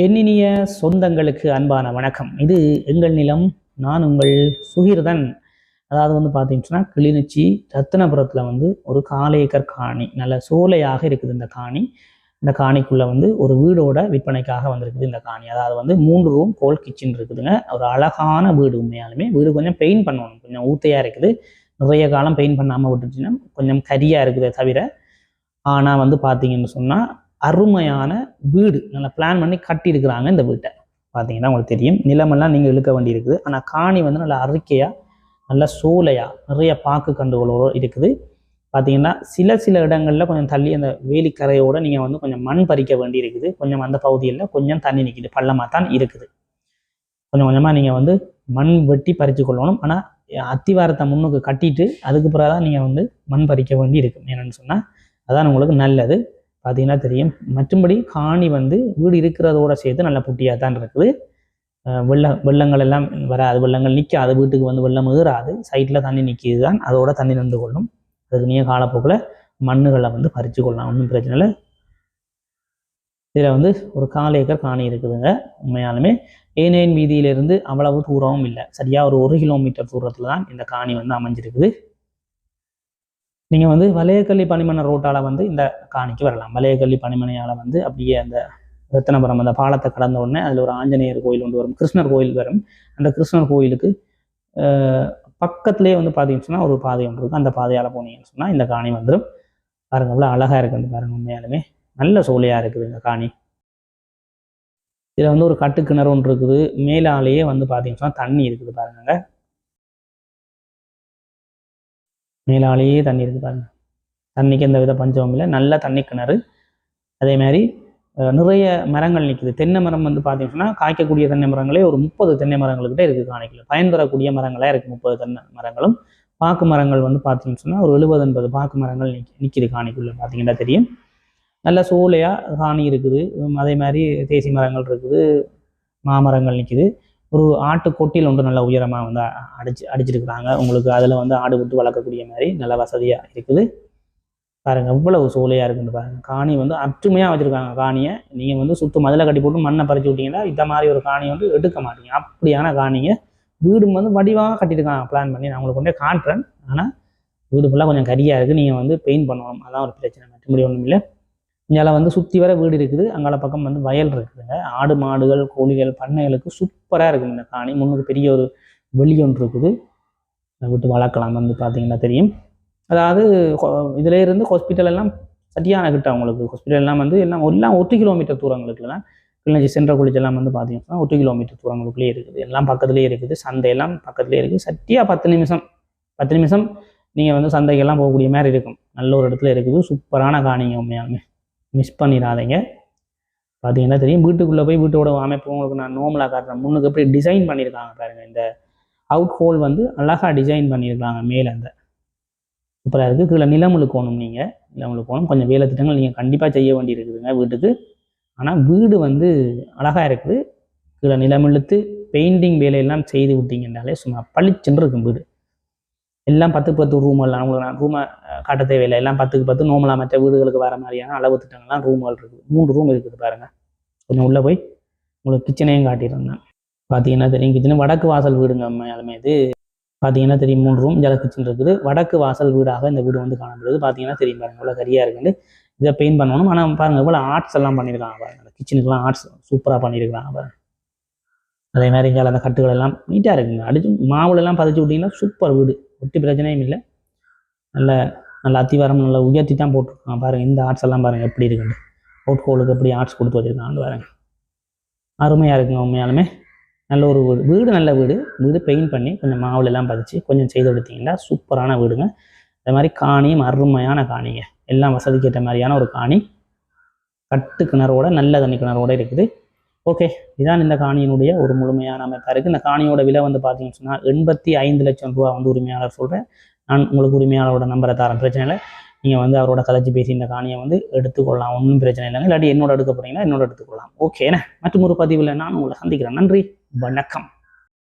எண்ணினிய சொந்தங்களுக்கு அன்பான வணக்கம். இது எங்கள் நிலம், நான் உங்கள் சுகிர்தன். அதாவது வந்து பார்த்தீங்கன்னா கிளிநொச்சி ரத்தினபுரத்தில் வந்து ஒரு 4 ஏக்கர் காணி, நல்ல சோலையாக இருக்குது இந்த காணி. இந்த காணிக்குள்ளே வந்து ஒரு வீடோட விற்பனைக்காக வந்திருக்குது இந்த காணி. அதாவது வந்து 3 ரூம் கோல் கிச்சன் இருக்குதுங்க. ஒரு அழகான வீடு. உண்மையாலுமே வீடு கொஞ்சம் பெயிண்ட் பண்ணணும், கொஞ்சம் ஊத்தையாக இருக்குது. நிறைய காலம் பெயிண்ட் பண்ணாமல் விட்டுச்சுன்னா கொஞ்சம் கரியாக இருக்குதே தவிர, ஆனால் வந்து பார்த்தீங்கன்னு சொன்னால் அருமையான வீடு. நல்லா பிளான் பண்ணி கட்டியிருக்கிறாங்க இந்த வீட்டை. பார்த்தீங்கன்னா உங்களுக்கு தெரியும், நிலமெல்லாம் நீங்கள் இழுக்க வேண்டி இருக்குது. ஆனால் காணி வந்து நல்லா அறிக்கையாக, நல்ல சோலையாக, நிறைய பாக்கு கண்டுகளோடு இருக்குது. பார்த்தீங்கன்னா சில இடங்களில் கொஞ்சம் தள்ளி அந்த வேலிக்கரையோடு நீங்கள் வந்து கொஞ்சம் மண் பறிக்க வேண்டி இருக்குது. கொஞ்சம் அந்த பகுதியில் கொஞ்சம் தண்ணி நிற்கிது, பள்ளமாக தான் இருக்குது. கொஞ்சம் கொஞ்சமாக நீங்கள் வந்து மண் வெட்டி பறித்து கொள்ளணும். ஆனால் அத்திவாரத்தை முன்னுக்கு கட்டிட்டு அதுக்கு பிறகு தான் நீங்கள் வந்து மண் பறிக்க வேண்டி இருக்கும். என்னென்னு சொன்னால் அதான் உங்களுக்கு நல்லது. பார்த்தீங்கன்னா தெரியும். மற்றும்படி காணி வந்து வீடு இருக்கிறதோட சேர்த்து நல்ல புட்டியாக தான் இருக்குது. வெள்ளங்கள் எல்லாம் வராது, வெள்ளங்கள் நிற்காது, வீட்டுக்கு வந்து வெள்ளம் ஏறாது. சைட்டில் தண்ணி நிற்கிது தான், அதோட தண்ணி நின்று கொள்ளும். அதுக்கு நீங்க காலப்போக்கில் மண்ணுகளை வந்து பறித்து கொள்ளலாம், ஒன்றும் பிரச்சனை இல்லை. இதில் வந்து ஒரு 4 ஏக்கர் காணி இருக்குதுங்க. உண்மையாலுமே ஏனையின் வீதியிலிருந்து அவ்வளவு தூரமும் இல்லை, சரியாக ஒரு 1 கிலோமீட்டர் தூரத்தில் தான் இந்த காணி வந்து அமைஞ்சிருக்குது. நீங்கள் வந்து வலையக்கல்லி பனிமனை ரோட்டால் வந்து இந்த காணிக்கு வரலாம். வலையக்கல்லி பனிமனையால் வந்து அப்படியே அந்த ரத்தினபுரம் அந்த பாலத்தை கடந்த உடனே அதில் ஒரு ஆஞ்சநேயர் கோயில் ஒன்று வரும், கிருஷ்ணர் கோயில் வரும். அந்த கிருஷ்ணர் கோயிலுக்கு பக்கத்துலேயே வந்து பார்த்தீங்கன்னு சொன்னால் ஒரு பாதை ஒன்று இருக்குது. அந்த பாதையால் போனீங்கன்னு சொன்னால் இந்த காணி வந்துடும். பாருங்க, அவ்வளோ அழகாக இருக்குன்னு பாருங்கள். உண்மையாலுமே நல்ல சோலையாக இருக்குது இந்த காணி. இதில் வந்து ஒரு கட்டுக்கிணறு ஒன்று இருக்குது. மேலாலேயே வந்து பார்த்தீங்கன்னு சொன்னால் தண்ணி இருக்குது பாருங்க. மேலாலேயே தண்ணி இருக்குது பாருங்கள். தண்ணிக்கு எந்த வித பஞ்சமும் இல்லை, நல்ல தண்ணி கிணறு. அதே மாதிரி நிறைய மரங்கள் நிற்குது. தென்னை மரம் வந்து பார்த்தீங்கன்னா காய்க்கக்கூடிய தென்னை மரங்களே ஒரு 30 தென்னை மரங்கள்கிட்ட இருக்குது காணிக்கல. பயன் தரக்கூடிய மரங்களாக இருக்குது 30 தென்னை மரங்களும். பாக்கு மரங்கள் வந்து பார்த்தீங்கன்னு சொன்னால் ஒரு 70-80 பாக்கு மரங்கள் நிற்கிது காணிக்குள்ளே. பார்த்தீங்கன்னா தெரியும், நல்ல சோலையாக காணி இருக்குது. அதே மாதிரி தேசி மரங்கள் இருக்குது, மாமரங்கள் நிற்கிது. ஒரு ஆட்டு கொட்டியில் ஒன்று நல்ல உயரமாக வந்து அடிச்சிருக்கிறாங்க. உங்களுக்கு அதில் வந்து ஆடு விட்டு வளர்க்கக்கூடிய மாதிரி நல்ல வசதியாக இருக்குது. பாருங்கள் எவ்வளவு சோலையாக இருக்குன்னு பாருங்கள். காணி வந்து அற்றுமையாக வச்சுருக்காங்க காணியை. நீங்கள் வந்து சுற்று மதிலை கட்டி போட்டு மண்ணை பறிச்சு விட்டீங்கன்னா இந்த மாதிரி ஒரு காணியை வந்து எடுக்க மாட்டீங்க. அப்படியான காணிங்க. வீடு வந்து வடிவாக கட்டியிருக்காங்க பிளான் பண்ணி. நான் உங்களுக்கு கொண்டே காட்டுறேன். ஆனால் வீடு ஃபுல்லாக கொஞ்சம் கரியாக இருக்குது, நீங்கள் வந்து பெயிண்ட் பண்ணணும், அதான் ஒரு பிரச்சனை. மற்றபடி ஒன்றும் இல்லை. இங்கே வந்து சுற்றி வர வீடு இருக்குது, அங்கால பக்கம் வந்து வயல் இருக்குதுங்க. ஆடு மாடுகள் கோழிகள் பண்ணைகளுக்கு சூப்பராக இருக்குது இந்த காணி. முன்னுக்கு பெரிய ஒரு வெளி ஒன்று இருக்குது, விட்டு வளர்க்கலாம். வந்து பார்த்தீங்கன்னா தெரியும். அதாவது இதில் இருந்து ஹாஸ்பிட்டல் எல்லாம் சரியான கிட்ட அவங்களுக்கு. ஹாஸ்பிட்டல் எல்லாம் வந்து எல்லாம் 1 கிலோமீட்டர் தூரங்களுக்குலாம் கிளிநொச்சி சென்ட்ரல் காலேஜ் எல்லாம் வந்து பார்த்தீங்கன்னா 1 கிலோமீட்டர் தூரங்களுக்குள்ளேயே இருக்குது. எல்லாம் பக்கத்துலேயே இருக்குது. சந்தையெல்லாம் பக்கத்துலேயே இருக்குது. சரியாக 10 நிமிஷம் நீங்கள் வந்து சந்தைக்கெல்லாம் போகக்கூடிய மாதிரி இருக்கும். நல்ல ஒரு இடத்துல இருக்குது. சூப்பரான காணிங்க. உண்மையாலுமே மிஸ் பண்ணிடாதீங்க. பார்த்தீங்கன்னா தெரியும். வீட்டுக்குள்ளே போய் வீட்டோட அமைப்பு உங்களுக்கு நான் நோமலாக காட்டுறேன். முன்னுக்கு எப்படி டிசைன் பண்ணியிருக்காங்க பாருங்கள். இந்த அவுட் ஹோல் வந்து அழகாக டிசைன் பண்ணியிருக்காங்க. மேலே அந்த சூப்பராக இருக்குது. கீழே நிலம் இழுக்கணும். நீங்கள் நிலம் இழுக்கணும். கொஞ்சம் வேலை திட்டங்கள் நீங்கள் கண்டிப்பாக செய்ய வேண்டி இருக்குதுங்க வீட்டுக்கு. ஆனால் வீடு வந்து அழகாக இருக்குது. கீழே நிலம் இழுத்து பெயிண்டிங் வேலையெல்லாம் செய்து விட்டீங்கன்னாலே சும்மா பளிச்சுன்னு இருக்கும் வீடு. எல்லாம் 10-10 ரூம் எல்லாம் உங்களுக்கு நான் ரூமை காட்ட தேவையில்லை. எல்லாம் 10க்கு 10 நோமலாக மற்ற வீடுகளுக்கு வர மாதிரியான அளவு திட்டங்கள்லாம் ரூம்கள் இருக்குது. 3 ரூம் இருக்குது பாருங்கள். கொஞ்சம் உள்ளே போய் உங்களுக்கு கிச்சனையும் காட்டியிருந்தேன். பார்த்தீங்கன்னா தெரியும். கிச்சனு வடக்கு வாசல் வீடுங்க. உண்மையாலுமே இது பார்த்தீங்கன்னா தெரியும். 3 ரூம் ஜல கிச்சன் இருக்குது. வடக்கு வாசல் வீடாக இந்த வீடு வந்து காணப்படுது. பார்த்தீங்கன்னா தெரியும் பாருங்கள் எவ்வளோ சரியாக இருக்குன்னு. இதை பெயிண்ட் பண்ணணும். ஆனால் பாருங்கள் எவ்வளோ ஆர்ட்ஸ் எல்லாம் பண்ணியிருக்காங்க பாருங்கள். அந்த கிச்சனுக்குலாம் ஆர்ட்ஸ் சூப்பராக பண்ணியிருக்காங்க பாருங்கள். அதே மாதிரி இங்கே அந்த கட்டுகள் எல்லாம் நீட்டாக இருக்குங்க. அடிச்சு மாவுளெல்லாம் பதிச்சு விட்டிங்கன்னா சூப்பர் வீடு. ஒட்டி பிரச்சனையும் இல்லை. நல்ல அத்திவாரம் நல்லா உயர்த்தி தான் போட்டிருக்காங்க பாருங்கள். இந்த ஆர்ட்ஸ் எல்லாம் பாருங்கள் எப்படி இருக்குன்னு. அவுட் ஹோலுக்கு எப்படி ஆர்ட்ஸ் கொடுத்து வச்சுருக்காங்க பாருங்கள். அருமையாக இருக்குங்க. உண்மையாலுமே நல்ல ஒரு வீடு. நல்ல வீடு பெயிண்ட் பண்ணி கொஞ்சம் மாவுளெல்லாம் பதிச்சு கொஞ்சம் செய்து கொடுத்தீங்கன்னா சூப்பரான வீடுங்க. அதே மாதிரி காணியும் அருமையான காணிங்க. எல்லாம் வசதிக்கு ஏற்ற மாதிரியான ஒரு காணி. கட்டு கிணறோட நல்ல தண்ணி கிணறோட இருக்குது. ஓகே, இதான் இந்த காணியினுடைய ஒரு முழுமையான அமைப்பாக இருக்குது. இந்த காணியோட விலை வந்து பார்த்தீங்கன்னு சொன்னால் 85 லட்சம் ரூபா வந்து உரிமையாளர் சொல்கிறேன். நான் உங்களுக்கு உரிமையாளரோட நம்பரை தரேன், பிரச்சனை இல்லை. நீங்கள் வந்து அவரோட கதைச்சி பேசி இந்த காணியை வந்து எடுத்துக்கொள்ளலாம், ஒன்றும் பிரச்சனை இல்லைங்க. இல்லாட்டி என்னோட எடுக்க போகிறீங்கன்னா என்னோட எடுத்துக்கொள்ளலாம். ஓகேண்ணே, மற்றும் ஒரு பதிவில் நான் உங்களை சந்திக்கிறேன். நன்றி, வணக்கம்.